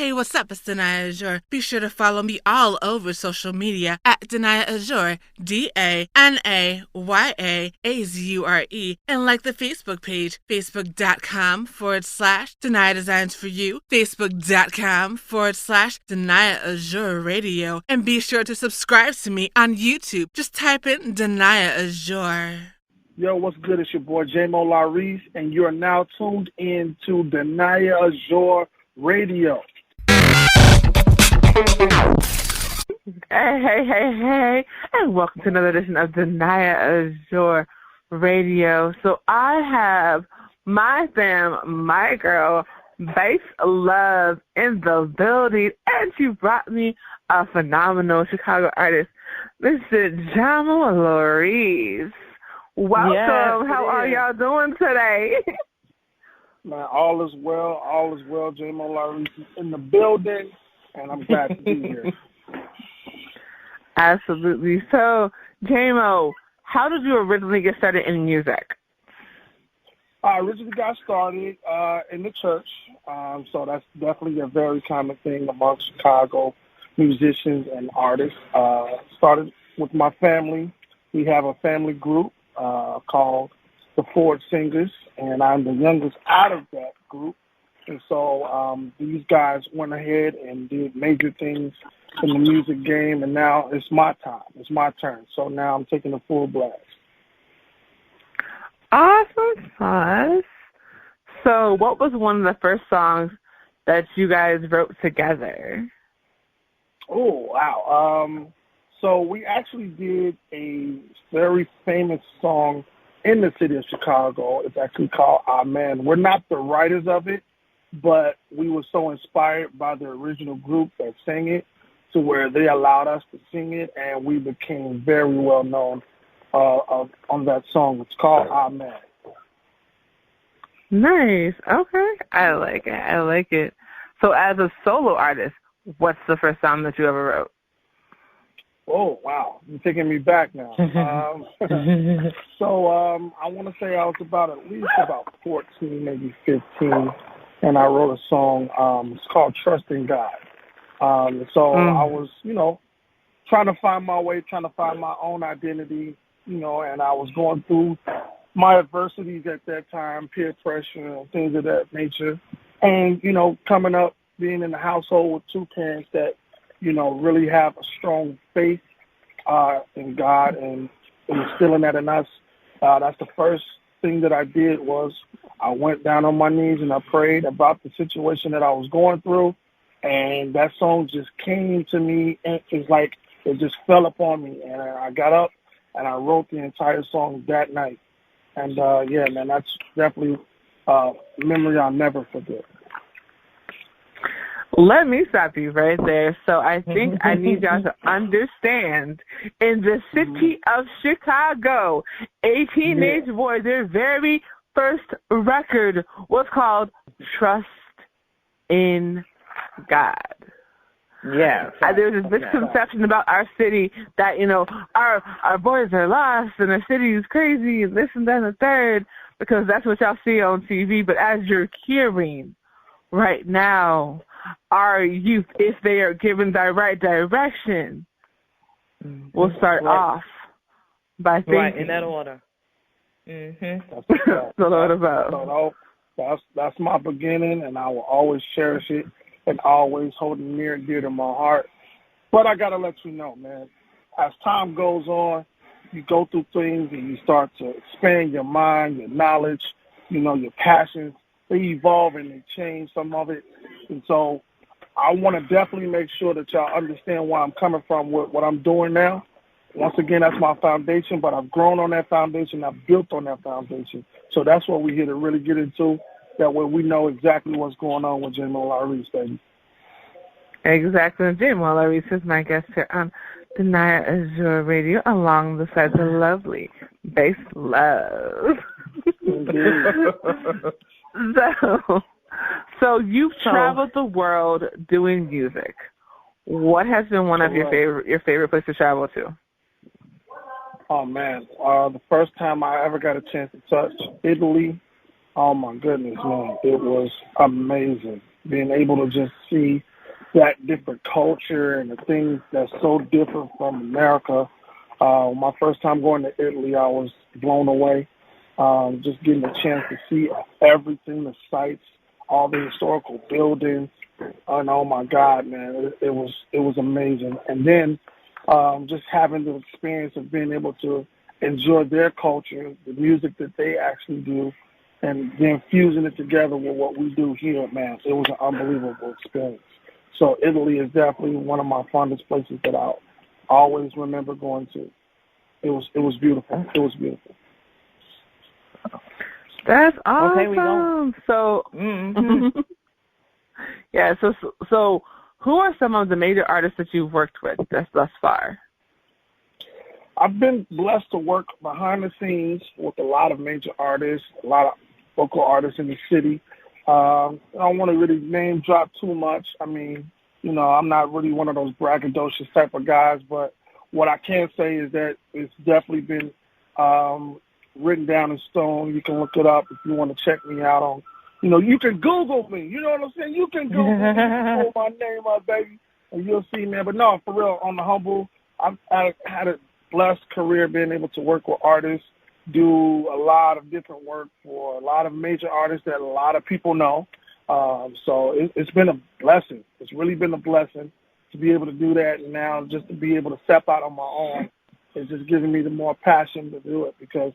Hey, what's up? It's Danaya Azure. Be sure to follow me all over social media at Danaya Azure, DANAYAAZURE, and like the Facebook page, facebook.com/Danaya Designs for You, facebook.com/Danaya Azure Radio, and be sure to subscribe to me on YouTube. Just type in Danaya Azure. Yo, what's good? It's your boy Jamo Laurice, and you're now tuned in to Danaya Azure Radio. Hey, and welcome to another edition of Danaya Azure Radio. So I have my fam, my girl, Bass Love in the building, and she brought me a phenomenal Chicago artist, Mr. Jamo Laurice. Welcome. Yes, how are y'all doing today? Man, all is well, Jamo Laurice is in the building, and I'm glad to be here. Absolutely. So, Jamo, how did you originally get started in music? I originally got started in the church, so that's definitely a very common thing among Chicago musicians and artists. Started with my family. We have a family group called the Ford Singers, and I'm the youngest out of that group. And so these guys went ahead and did major things in the music game, and now it's my time. It's my turn. So now I'm taking the full blast. Awesome sauce. So what was one of the first songs that you guys wrote together? Oh, wow. So we actually did a very famous song in the city of Chicago. It's actually called Amen. We're not the writers of it, but we were so inspired by the original group that sang it to where they allowed us to sing it, and we became very well known on that song. It's called Amen. Nice. Okay. I like it. So as a solo artist, what's the first song that you ever wrote? Oh, wow. You're taking me back now. So I want to say I was at least about 14, maybe 15, and I wrote a song. It's called Trust in God. I was, trying to find my way, trying to find my own identity, and I was going through my adversities at that time, peer pressure and things of that nature. And, coming up, being in a household with two parents that, really have a strong faith in God and instilling that in us. That's the first thing that I did was I went down on my knees and I prayed about the situation that I was going through. And that song just came to me, and it's like it just fell upon me. And I got up and I wrote the entire song that night. And, that's definitely a memory I'll never forget. Let me stop you right there. So I think I need y'all to understand, in the city of Chicago, a teenage boy, their very first record was called Trust in God. Yeah. There's this misconception about our city that, our boys are lost and the city is crazy and this and that and the third, because that's what y'all see on TV. But as you're hearing right now, our youth, if they are given the right direction, will start off by thinking. Right, in that order. That's what about. So that's my beginning, and I will always cherish it and always hold it near and dear to my heart. But I got to let you know, man, as time goes on, you go through things and you start to expand your mind, your knowledge, your passions. They evolve and they change some of it. And so I want to definitely make sure that y'all understand where I'm coming from with what I'm doing now. Once again, that's my foundation, but I've grown on that foundation. I've built on that foundation. So that's what we're here to really get into. That way we know exactly what's going on with Jamo Laurice, baby. Exactly. Jamo Laurice is my guest here on Danaya Azure Radio, along the side of lovely Bass Love. So you've traveled the world doing music. What has been one of your favorite places to travel to? Oh, man. The first time I ever got a chance to touch Italy, oh, my goodness, man. It was amazing. Being able to just see that different culture and the things that's so different from America. My first time going to Italy, I was blown away. Just getting a chance to see everything, the sights, all the historical buildings. And oh my God, man, it was amazing. And then just having the experience of being able to enjoy their culture, the music that they actually do, and then fusing it together with what we do here, man, it was an unbelievable experience. So Italy is definitely one of my fondest places that I always remember going to. It was beautiful. It was beautiful. That's awesome. Okay, we go. So, yeah. So, who are some of the major artists that you've worked with thus far? I've been blessed to work behind the scenes with a lot of major artists, a lot of local artists in the city. I don't want to really name drop too much. I mean, I'm not really one of those braggadocious type of guys, but what I can say is that it's definitely been written down in stone. You can look it up if you want to check me out on, you can Google me. You know what I'm saying? You can Google me, pull my name up, baby, and you'll see, man. But no, for real, on the humble, I've had a blessed career being able to work with artists, do a lot of different work for a lot of major artists that a lot of people know. So it's been a blessing. It's really been a blessing to be able to do that, and now just to be able to step out on my own is just giving me the more passion to do it because,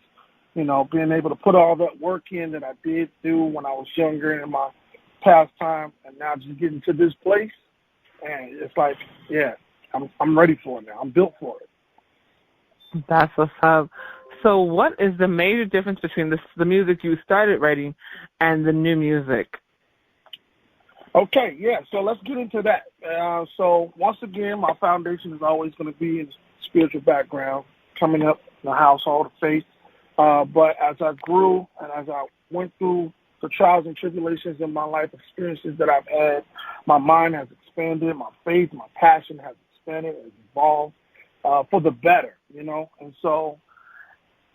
being able to put all that work in that I did do when I was younger in my past time, and now just getting to this place, and it's like, yeah, I'm ready for it now. I'm built for it. That's what's up. So what is the major difference between the music you started writing and the new music? Okay, yeah, so let's get into that. So once again, my foundation is always going to be in spiritual background, coming up in the household of faith. But as I grew and as I went through the trials and tribulations in my life, experiences that I've had, my mind has expanded, my faith, my passion has expanded and evolved for the better, And so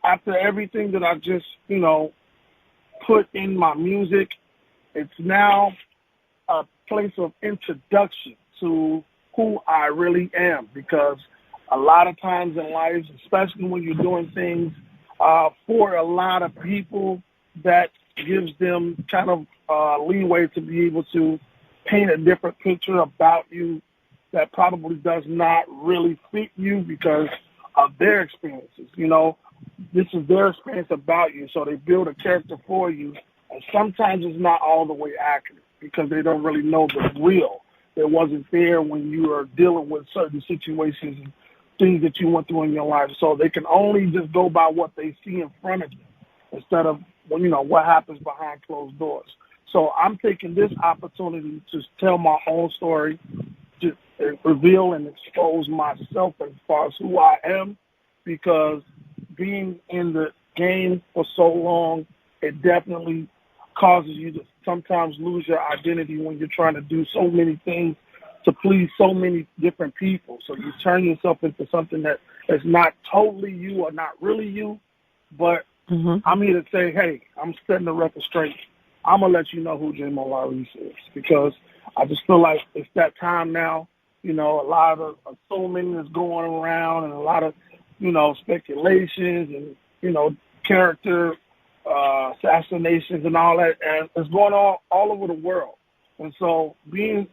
after everything that I've just, put in my music, it's now a place of introduction to who I really am, because a lot of times in life, especially when you're doing things for a lot of people, that gives them kind of leeway to be able to paint a different picture about you that probably does not really fit you because of their experiences. This is their experience about you, so they build a character for you, and sometimes it's not all the way accurate because they don't really know the real. It wasn't there when you were dealing with certain situations and things that you went through in your life, so they can only just go by what they see in front of them instead of, what happens behind closed doors. So I'm taking this opportunity to tell my own story, to reveal and expose myself as far as who I am, because being in the game for so long, it definitely causes you to sometimes lose your identity when you're trying to do so many things to please so many different people. So you turn yourself into something that is not totally you or not really you, but I'm here to say, hey, I'm setting the record straight. I'm going to let you know who Jamo Laurice is, because I just feel like it's that time now. A lot of assuming is going around and a lot of, speculations and, character assassinations and all that, and it's going on all over the world. And so being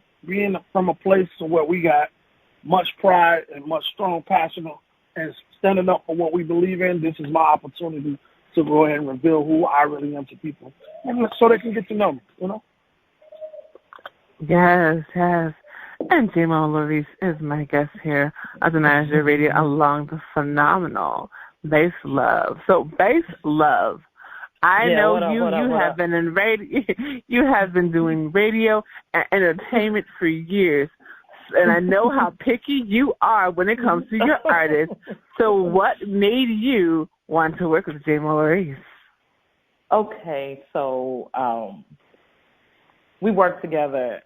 from a place where we got much pride and much strong passion and standing up for what we believe in, this is my opportunity to go ahead and reveal who I really am to people, and so they can get to know me, Yes. And Jamo Laurice is my guest here on Danaya Azure Radio along the phenomenal Bass Love. So Bass Love, I know you have been in radio. You have been doing radio and entertainment for years, and I know how picky you are when it comes to your artists. So what made you want to work with Jamo Laurice? Okay, so we worked together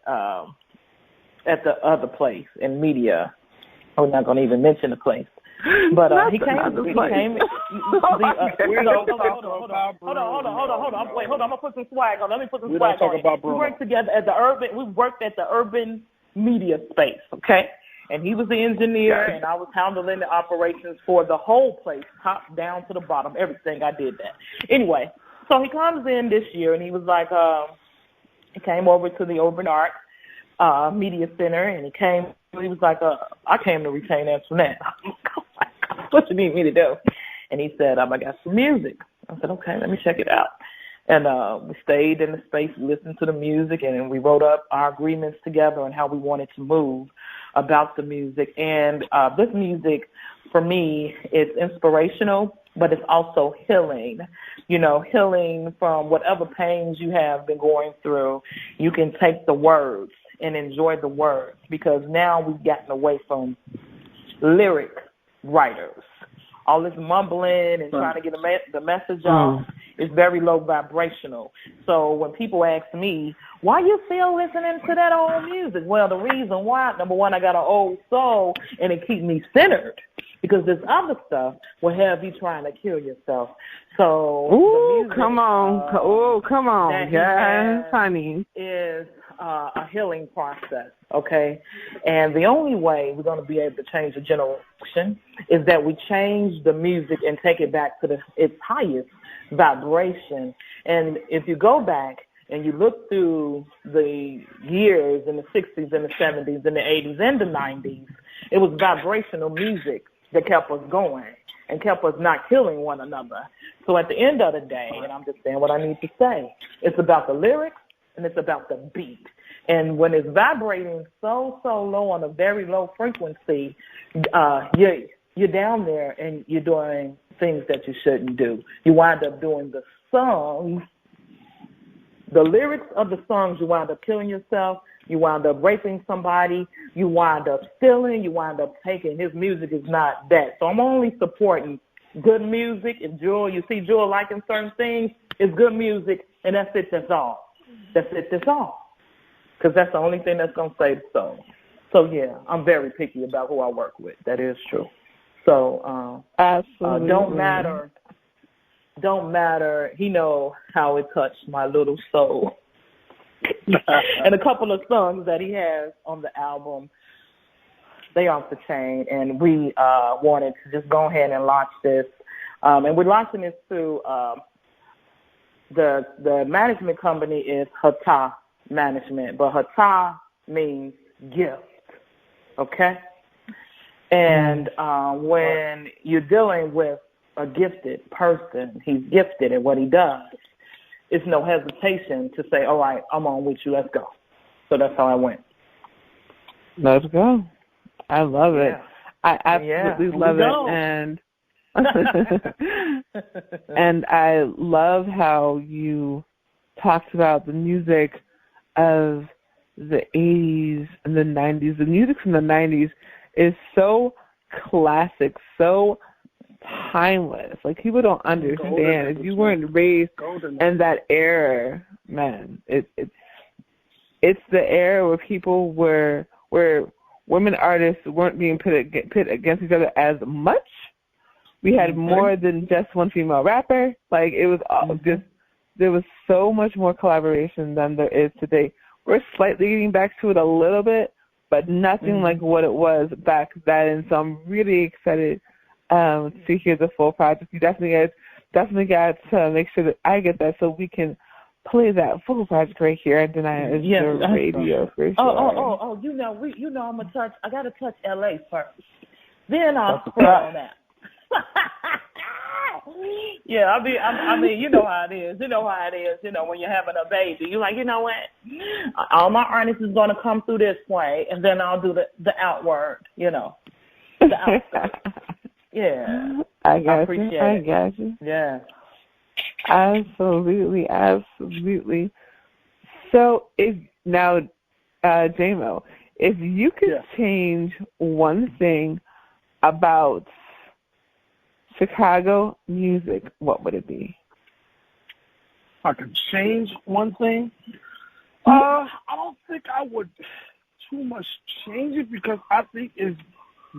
at the other place in media. I'm not going to even mention the place. But he came. Hold on. Wait, hold on. I'm gonna put some swag on. Let me put some swag on. We worked together at the Urban. We worked at the Urban media space, okay? And he was the engineer, and I was handling the operations for the whole place, top down to the bottom, everything. I did that. Anyway, so he comes in this year, and he was like, he came over to the Urban Art Media Center, and he was like, I came to retain Antoinette. I'm like, oh my God, what you need me to do? And he said, I got some music. I said, okay, let me check it out. And we stayed in the space, listened to the music, and we wrote up our agreements together on how we wanted to move about the music. And this music, for me, is inspirational, but it's also healing. You know, healing from whatever pains you have been going through. You can take the words and enjoy the words, because now we've gotten away from lyric writers. All this mumbling and trying to get the message off is very low vibrational. So when people ask me, why you still listening to that old music? Well, the reason why, number one, I got an old soul, and it keeps me centered, because this other stuff will have you trying to kill yourself. So the music, come on. Yes, honey. Is a healing process, okay? And the only way we're going to be able to change a generation is that we change the music and take it back to its highest vibration. And if you go back and you look through the years in the 60s and the 70s and the 80s and the 90s, it was vibrational music that kept us going and kept us not killing one another. So at the end of the day, and I'm just saying what I need to say, it's about the lyrics, and it's about the beat. And when it's vibrating so low on a very low frequency, you're down there and you're doing things that you shouldn't do. You wind up doing the songs, the lyrics of the songs, you wind up killing yourself, you wind up raping somebody, you wind up stealing, you wind up taking. His music is not that. So I'm only supporting good music. If you see Jewel liking certain things, it's good music, and that's it, that's all. That's all. Because that's the only thing that's going to save the soul. So, yeah, I'm very picky about who I work with. That is true. So, absolutely. Don't matter. He know how it touched my little soul. And a couple of songs that he has on the album, they off the chain. And we wanted to just go ahead and launch this. And we're launching this through the management company is Hata Management, but Hata means gift, okay? And when you're dealing with a gifted person, he's gifted at what he does, it's no hesitation to say, all right, I'm on with you, let's go. So that's how I went. Let's go. I love it. I absolutely love it. And and I love how you talked about the music of the 80s and the 90s. The music from the 90s is so classic, so timeless. Like, people don't understand. If you weren't raised in that era, man, it's the era where people where women artists weren't being pit against each other as much. We had more than just one female rapper. Like, it was all just, there was so much more collaboration than there is today. We're slightly getting back to it a little bit, but nothing like what it was back then. So I'm really excited to hear the full project. You definitely got to make sure that I get that so we can play that full project right here at Danaya Azure Radio for sure. Oh, you know I'm gonna touch. I gotta touch LA first, then I'll spread on that. Yeah, I mean, you know how it is. You know when you're having a baby, you're like, you know what? All my artists is gonna come through this way, and then I'll do the outward. You know, the outward. Yeah, I appreciate it. I got you. Yeah, absolutely. So Jamo, if you could change one thing about Chicago music, what would it be? I could change one thing? I don't think I would too much change it, because I think it's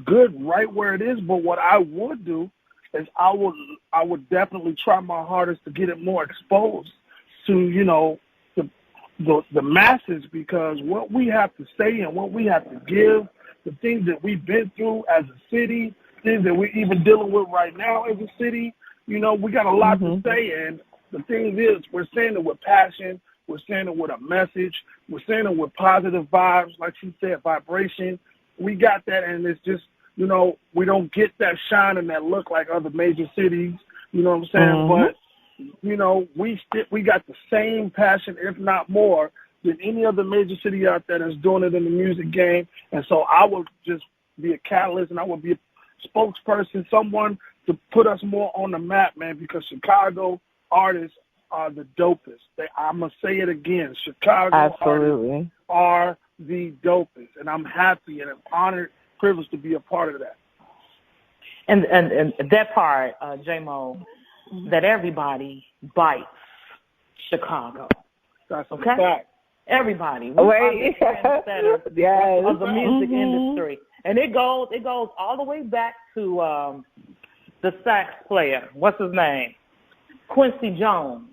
good right where it is. But what I would do is I would definitely try my hardest to get it more exposed to, the the masses, because what we have to say and what we have to give, the things that we've been through as a city, things that we're even dealing with right now as a city, we got a lot to say. And the thing is, we're saying it with passion. We're saying it with a message. We're saying it with positive vibes, like she said, vibration. We got that, and it's just, we don't get that shine and that look like other major cities, you know what I'm saying? But, we got the same passion, if not more, than any other major city out there that's doing it in the music game. And so I would just be a catalyst, and I would be a spokesperson, someone to put us more on the map, man, because Chicago artists are the dopest. I'm going to say it again. Chicago artists are the dopest. And I'm happy and I'm honored, privileged to be a part of that. And that part, Jamo, that everybody bites Chicago. That's a okay? fact. Everybody. We are the trendsetters of the music industry. And it goes all the way back to the sax player. What's his name? Quincy Jones.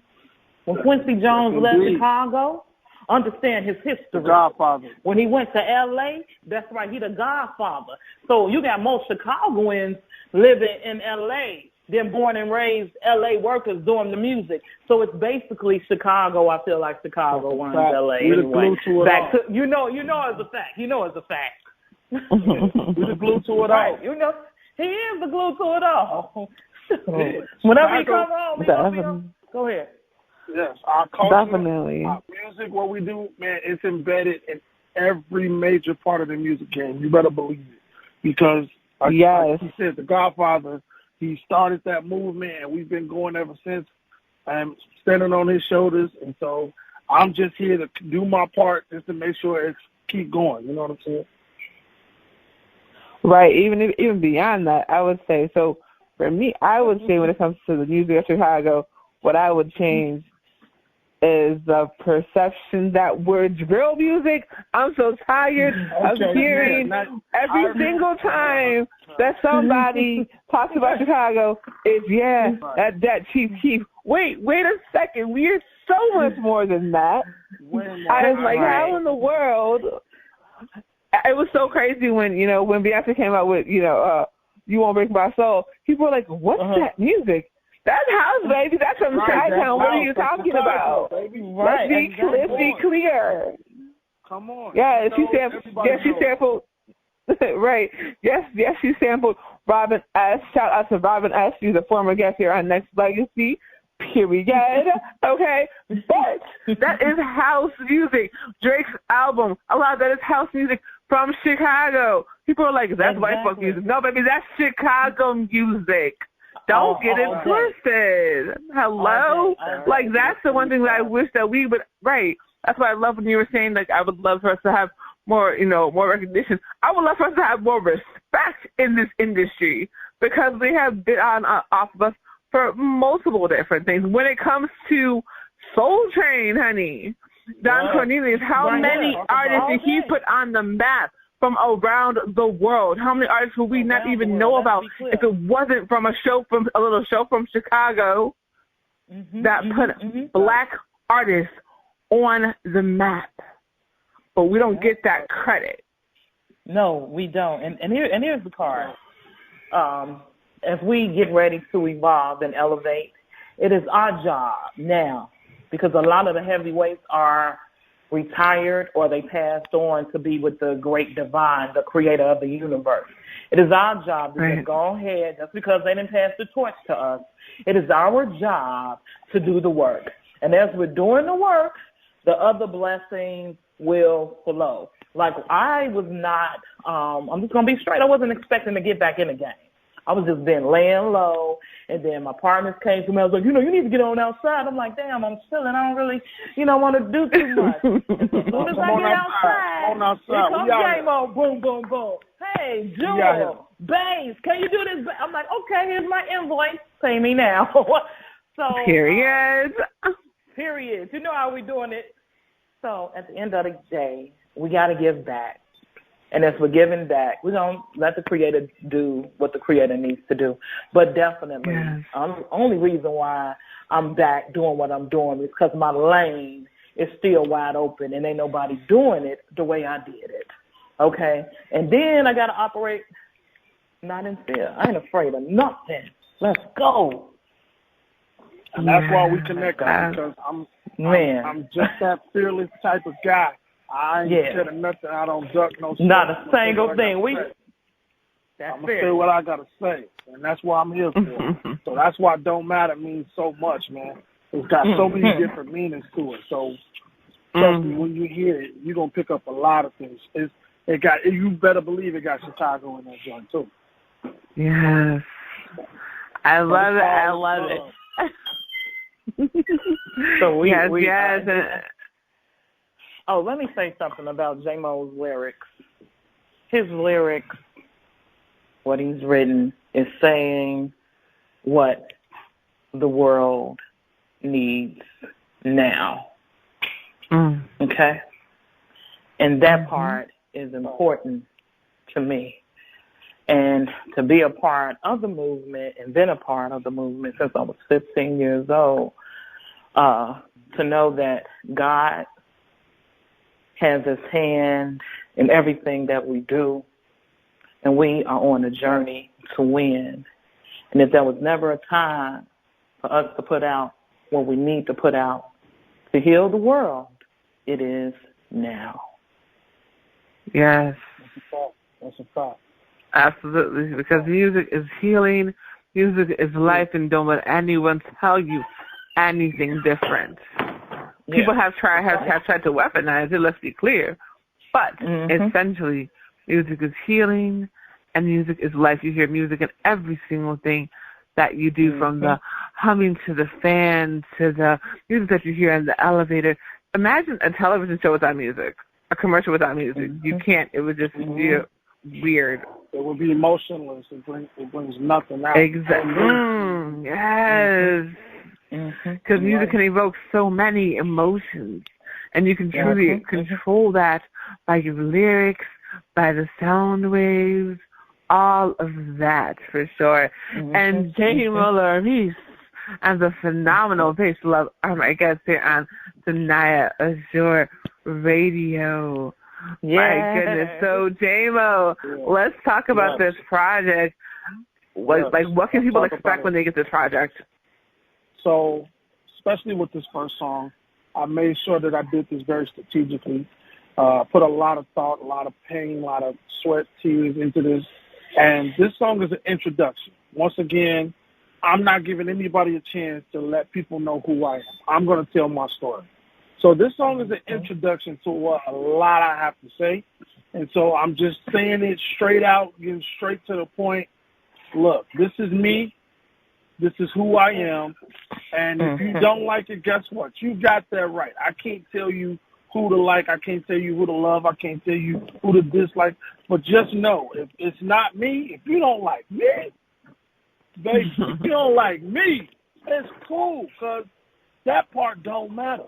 When Quincy Jones left Chicago, understand his history. The Godfather. When he went to L.A., that's right, he the Godfather. So you got most Chicagoans living in L.A., then born and raised L.A. workers doing the music. So it's basically Chicago. I feel like Chicago runs L.A. anyway. Back to, you know it's a fact. It's a fact. We're the glue to it all. He is the glue to it all. Whenever he come home, go ahead. Yes, our culture, definitely. Our music, what we do, man, it's embedded in every major part of the music game. You better believe it. Because, like he said, the Godfather, he started that movement, and we've been going ever since. I'm standing on his shoulders, and so I'm just here to do my part just to make sure it's keep going. You know what I'm saying? Right. Even beyond that, I would say, so for me, I would say when it comes to the music of Chicago, what I would change is the perception that we're drill music. I'm so tired of hearing every single time that somebody talks about Chicago is, that cheap. Wait a second. We're so much more than that. I was like, how in the world? It was so crazy when Beyonce came out with, You Won't Break My Soul. People were like, what's that music? That's house, baby. That's from Chi-Town. What are you talking about? Right. Let's be clear. Come on. Yeah, she sampled. Right. Yes, she sampled Robin S. Shout out to Robin S. She's a former guest here on Next Legacy. Period. Okay? But that is house music. Drake's album, a lot of that is house music from Chicago. People are like, that's white folk music. No, baby, that's Chicago music. Don't get it twisted. Hello? Like, that's the one thing that I wish that we would, right. That's why I love when you were saying, like, I would love for us to have more, more recognition. I would love for us to have more respect in this industry because they have been off of us for multiple different things. When it comes to Soul Train, honey, Don Cornelius, how many artists did he put on the map from around the world? How many artists would we not even know about if it wasn't from a little show from Chicago that put black artists on the map? But we don't get that credit. No, we don't. And here's the part. As we get ready to evolve and elevate, it is our job now, because a lot of the heavyweights are retired or they passed on to be with the great divine, the creator of the universe. It is our job to just go ahead, just because they didn't pass the torch to us. It is our job to do the work. And as we're doing the work, the other blessings will flow. Like, I was not, I'm just going to be straight, I wasn't expecting to get back in the game. I was just been laying low, and then my partners came to me. I was like, you need to get on outside. I'm like, damn, I'm chilling. I don't really, want to do too much. As soon as I get outside, here comes Jamo, boom, boom, boom. Hey, Jewel, Bass, can you do this? I'm like, okay, here's my invoice. Pay me now. So Period. You know how we doing it. So at the end of the day, we got to give back. And as we're giving back, we're going to let the Creator do what the Creator needs to do. But definitely, the only reason why I'm back doing what I'm doing is because my lane is still wide open and ain't nobody doing it the way I did it. Okay? And then I got to operate not in fear. I ain't afraid of nothing. Let's go. And that's why we connect, because I'm just that fearless type of guy. I ain't scared of nothing. I don't duck no stuff. Not a single thing. I'm going to say what I got to say, and that's what I'm here for. So that's why Don't Matter means so much, man. It's got so many different meanings to it. So trust me, when you hear it, you're going to pick up a lot of things. You better believe it got Chicago in that joint, too. Yes. I love it. I love it. So let me say something about Jamo's lyrics. His lyrics, what he's written, is saying what the world needs now. Okay? And that part is important to me. And to be a part of the movement and been a part of the movement since I was 15 years old, to know that God has his hand in everything that we do, and we are on a journey to win. And if there was never a time for us to put out what we need to put out to heal the world, it is now. Yes. That's a fact. Absolutely, because music is healing, music is life, and don't let anyone tell you anything different. People have tried to weaponize it, let's be clear, but essentially, music is healing, and music is life. You hear music in every single thing that you do, from the humming to the fan to the music that you hear in the elevator. Imagine a television show without music, a commercial without music. You can't. It would just be weird. It would be emotionless. It brings nothing out. Exactly. Yes. Because music can evoke so many emotions, and you can truly control that by your lyrics, by the sound waves, all of that for sure. And Jamo Laurice and the phenomenal bass love are my guests here on Danaya Azure Radio. My goodness. So, Jamo, let's talk about this project. What can people expect when they get this project? So, especially with this first song, I made sure that I did this very strategically. Put a lot of thought, a lot of pain, a lot of sweat, tears into this. And this song is an introduction. Once again, I'm not giving anybody a chance to let people know who I am. I'm going to tell my story. So this song is an introduction to what a lot I have to say. And so I'm just saying it straight out, getting straight to the point. Look, this is me. This is who I am. And if you don't like it, guess what? You got that right. I can't tell you who to like. I can't tell you who to love. I can't tell you who to dislike. But just know, if it's not me, if you don't like me, baby, if you don't like me, it's cool, because that part don't matter.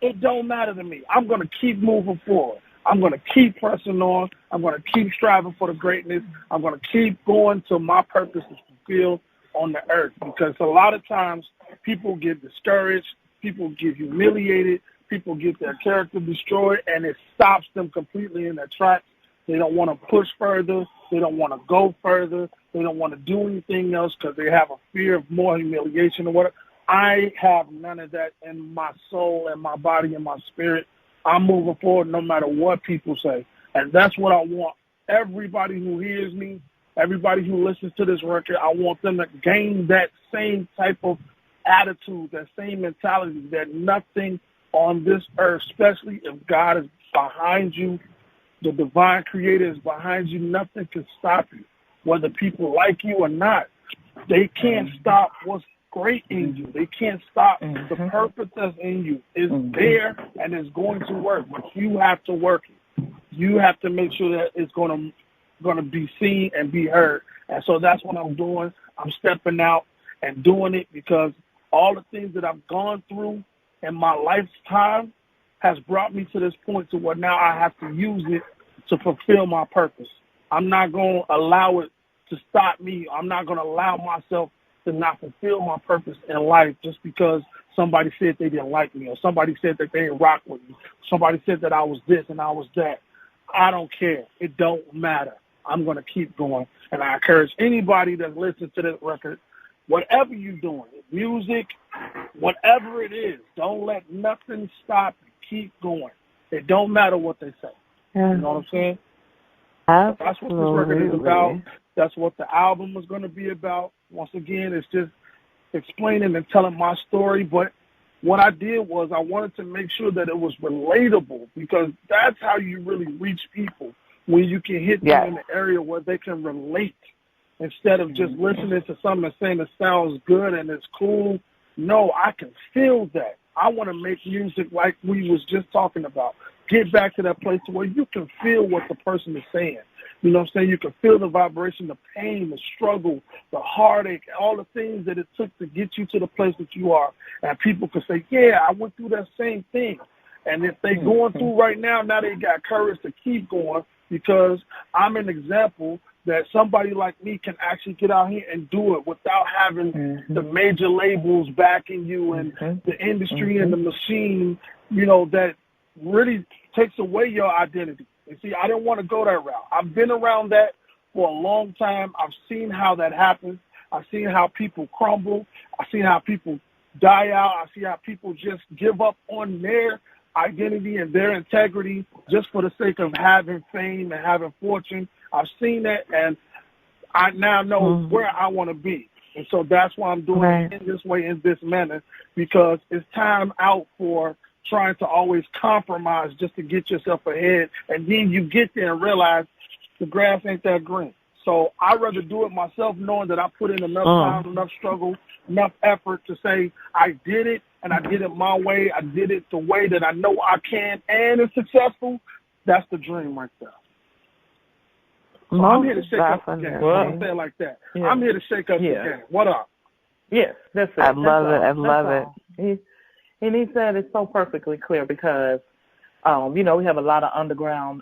It don't matter to me. I'm going to keep moving forward. I'm going to keep pressing on. I'm going to keep striving for the greatness. I'm going to keep going till my purpose is fulfilled on the earth, because a lot of times people get discouraged, people get humiliated, people get their character destroyed, and it stops them completely in their tracks. They don't want to push further. They don't want to go further. They don't want to do anything else because they have a fear of more humiliation or whatever. I have none of that in my soul and my body and my spirit. I'm moving forward no matter what people say. And that's what I want. Everybody who hears me, everybody who listens to this record, I want them to gain that same type of attitude, that same mentality, that nothing on this earth, especially if God is behind you, the divine creator is behind you, nothing can stop you. Whether people like you or not, they can't stop what's great in you. They can't stop the purpose that's in you. It's there and it's going to work, but you have to work it. You have to make sure that it's going to be seen and be heard. And so that's what I'm doing. I'm stepping out and doing it because all the things that I've gone through in my lifetime has brought me to this point to where now I have to use it to fulfill my purpose. I'm not going to allow it to stop me. I'm not going to allow myself to not fulfill my purpose in life just because somebody said they didn't like me, or somebody said that they didn't rock with me, somebody said that I was this and I was that. I don't care. It don't matter. I'm going to keep going. And I encourage anybody that listens to this record, whatever you're doing, music, whatever it is, don't let nothing stop you. Keep going. It don't matter what they say. Yeah. You know what I'm saying? Absolutely. That's what this record is about. That's what the album is going to be about. Once again, it's just explaining and telling my story. But what I did was I wanted to make sure that it was relatable, because that's how you really reach people, when you can hit them in the area where they can relate, instead of just listening to something and saying it sounds good and it's cool. No, I can feel that. I want to make music like we was just talking about. Get back to that place where you can feel what the person is saying. You know what I'm saying? You can feel the vibration, the pain, the struggle, the heartache, all the things that it took to get you to the place that you are. And people can say, yeah, I went through that same thing. And if they're going through right now they got courage to keep going, because I'm an example that somebody like me can actually get out here and do it without having the major labels backing you and the industry and the machine, you know, that really takes away your identity. And see, I didn't want to go that route. I've been around that for a long time. I've seen how that happens. I've seen how people crumble. I've seen how people die out. I see how people just give up on their identity and their integrity just for the sake of having fame and having fortune. I've seen that, and I now know where I want to be. And so that's why I'm doing it in this way, in this manner, because it's time out for trying to always compromise just to get yourself ahead. And then you get there and realize the grass ain't that green. So I'd rather do it myself, knowing that I put in enough time, enough struggle, enough effort to say I did it, and I did it my way. I did it the way that I know I can, and it's successful. That's the dream right there. So I'm here to shake up the game. I'll say it like that. Yeah. I'm here to shake up the game. What up? Yes, that's it. I love it. I love it. And he said it's so perfectly clear because, you know, we have a lot of underground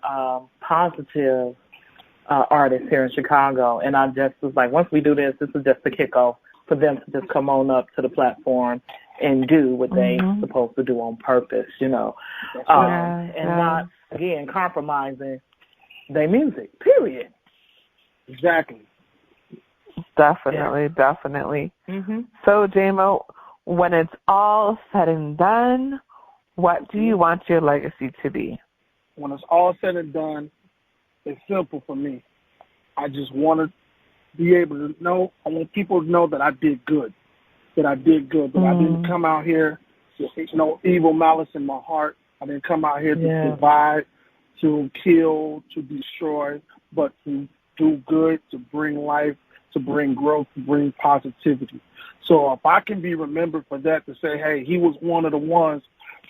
positive artists here in Chicago. And I just was like, once we do this, this is just the kickoff for them to just come on up to the platform and do what they supposed to do on purpose, you know, and not, again, compromising their music, period. Exactly. Definitely. So, Jamo, when it's all said and done, what do you want your legacy to be? When it's all said and done, it's simple for me. I just want to be able to know, I want people to know that I did good, that I didn't come out here with no evil malice in my heart. I didn't come out here to divide, to kill, to destroy, but to do good, to bring life, to bring growth, to bring positivity. So if I can be remembered for that, to say, hey, he was one of the ones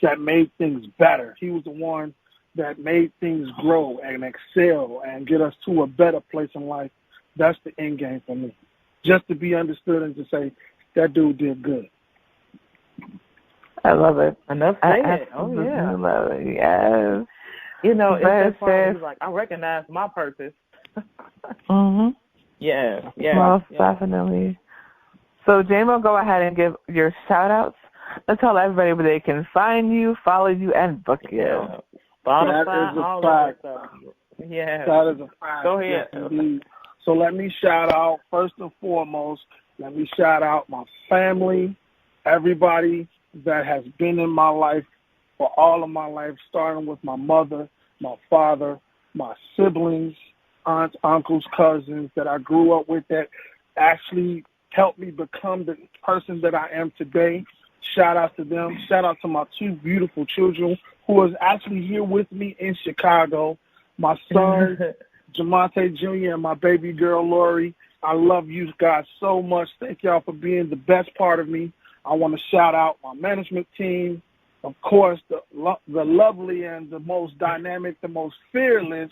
that made things better. He was the one that made things grow and excel and get us to a better place in life. That's the end game for me. Just to be understood and to say, that dude did good. I love it. Enough said. Oh, yeah. I love it, yes. You know, it's that part like, I recognize my purpose. Yeah. Most definitely. So, Jamo, go ahead and give your shout-outs and tell everybody where they can find you, follow you, and book you. Yeah. That is a fact. Yeah. That is a fact. Go ahead. Yes, so let me shout out, first and foremost, let me shout out my family, everybody that has been in my life for all of my life, starting with my mother, my father, my siblings, aunts, uncles, cousins that I grew up with that actually helped me become the person that I am today. Shout out to them. Shout out to my two beautiful children who is actually here with me in Chicago. My son, Jamonte Jr., and my baby girl, Lori. I love you guys so much. Thank y'all for being the best part of me. I want to shout out my management team. Of course, the lovely and the most dynamic, the most fearless.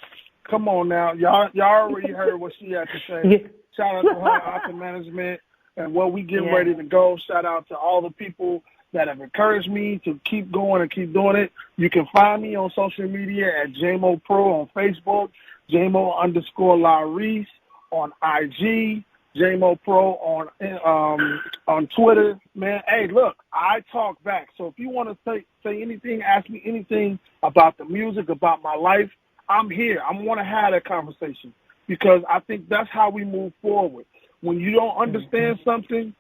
Come on now. Y'all already heard what she had to say. Shout out to her, out to management, and where we getting ready to go. Shout out to all the people that have encouraged me to keep going and keep doing it. You can find me on social media at Jamo Pro on Facebook, Jamo _ Laurice on IG. Jamo Pro on Twitter, man. Hey, look, I talk back. So if you want to say anything, ask me anything about the music, about my life, I'm here. I want to have that conversation because I think that's how we move forward. When you don't understand something,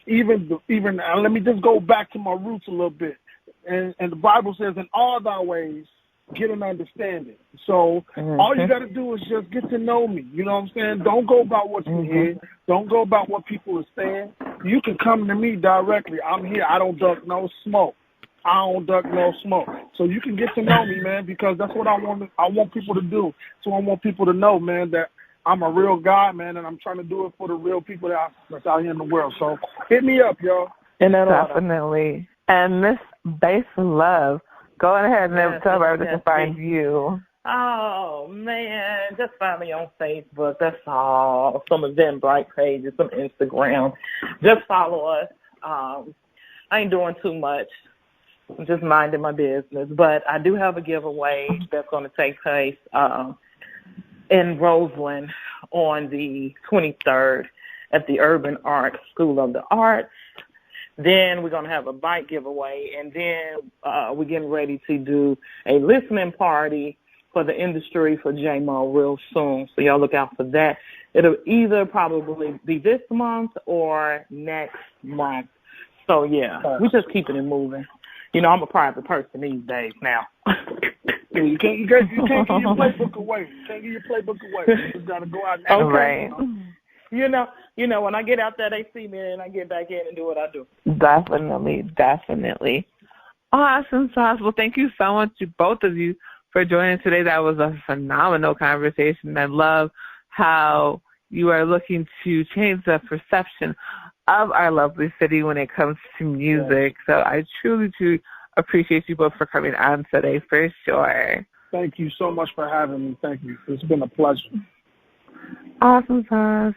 even let me just go back to my roots a little bit. And the Bible says, in all thy ways, get an understanding. So all you got to do is just get to know me. You know what I'm saying? Don't go about what you hear. Don't go about what people are saying. You can come to me directly. I'm here. I don't duck no smoke. So you can get to know me, man, because that's what I want people to do. So I want people to know, man, that I'm a real guy, man, and I'm trying to do it for the real people that's out here in the world. So hit me up, y'all. Definitely. And Miss Bass Love, go ahead and tell everybody they can find you. Oh, man, just find me on Facebook. That's all. Some Eventbrite pages, some Instagram. Just follow us. I ain't doing too much. I'm just minding my business. But I do have a giveaway that's going to take place in Roseland on the 23rd at the Urban Art School of the Arts. Then we're going to have a bike giveaway, and then we're getting ready to do a listening party for the industry for Jamo real soon. So y'all look out for that. It'll either probably be this month or next month. So, yeah, we're just keeping it moving. You know, I'm a private person these days now. You can't give your playbook away. You just got to go out and act. Right. You know, when I get out there, they see me, and I get back in and do what I do. Definitely. Awesome sauce. Well, thank you so much to both of you for joining today. That was a phenomenal conversation. I love how you are looking to change the perception of our lovely city when it comes to music. So I truly appreciate you both for coming on today, for sure. Thank you so much for having me. Thank you. It's been a pleasure. Awesome sauce.